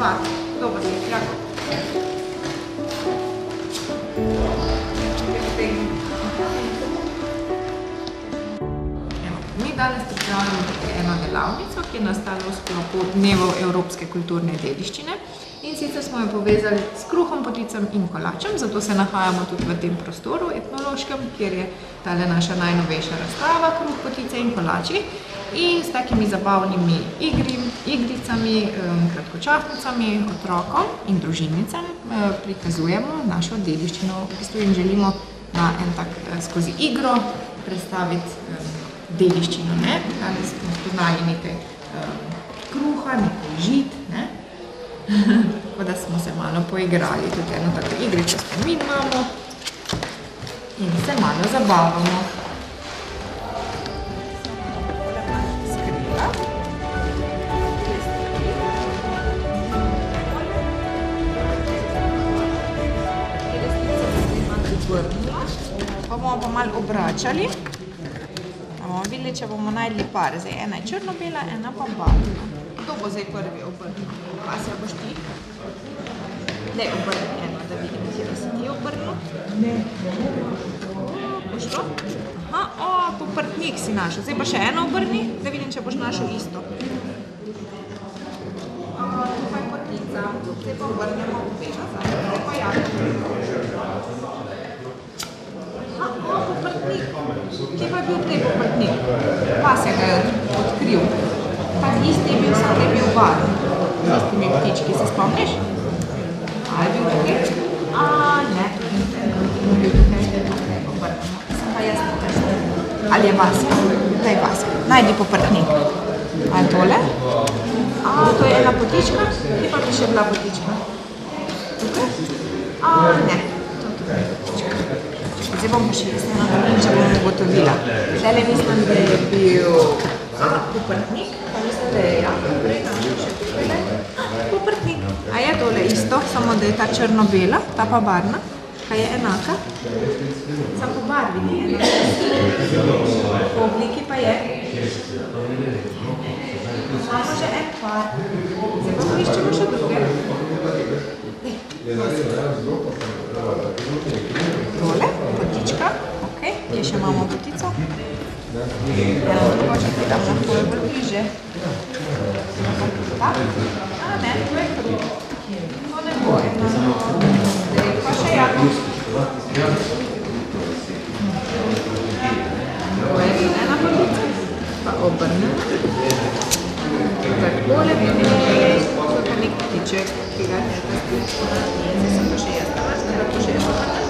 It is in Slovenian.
Pa, dobro si, jako. Mi danes pripravljamo eno delavnico, ki je nastala v sklopu Dnevov evropske kulturne dediščine. In sicer smo jo povezali s kruhom, poticami in kolačem, zato se nahajamo tudi v tem prostoru etnološkem, kjer je tale naša najnovejša razstava, kruh, potice in kolači. In s takimi zabavnimi igricami, kratkočasnicami, otrokom in družinicam prikazujemo našo dediščino. V bistvu jim želimo na en tak skozi igro predstaviti dediščino. Danes smo spoznali nekaj kruha, nekaj žit. Tako da smo se malo poigrali, tudi eno tako igrico spomin imamo in se malo zabavamo. Skrila. Pa bomo pa malo obračali. Videli, če bomo najdli par. Zdaj, ena je črno-bela, ena pa barvna. Kdo bo zdaj prvi obrnil? Vasja, boš ti? Daj, obrni eno, da vidim, kje si ti obrnil. Ne. Boš to? Aha, poprtnik si našel. Zdaj pa še eno obrni, da vidim, če boš našel isto. Tukaj je potica. Zdaj pa obrnemo obe nazaj. Zdaj pa jago. Poprtnik. Kje pa je bil tej poprtnik? Vasja ga je odkril. Pa isti je bil, sam je bil barv. Z istimi ptički, se spomniš? A je bil tukaj? Ne, tukaj ni bil tukaj. Obrnemo. Sem pa jaz tukaj. Ali je Vasja? Daj Vasja. Najdi poprtnik. A je tole? To je ena potička. Kje pa bi še bila potička? Tukaj? Ne. Tukaj je potička. Zdaj bom pa še jaz eno naredila, če bom ugotovila. Zdaj mislim, da je bil poprtnik. Pa mislim, da je prej našel še tukaj. Poprtnik. A je tole isto, samo da je ta črno-bela, ta pa barvna. Kaj je enaka? Samo po barvi ni enaka. Po obliki pa je. Imamo že en par. Zdaj pa poiščemo še druge. Tole, potička. Ok, je še imamo potico. Eno drugo, če ti dam lahko je bolj bliže. Ne, to je kruh. To ne bo eno. Zdaj pa še jago. To je ena potica. Pa obrnemo. Takole videli. Tukaj nek ptiček, ki ga je zdaj sem pa še jaz. Zdaj pa še jaz.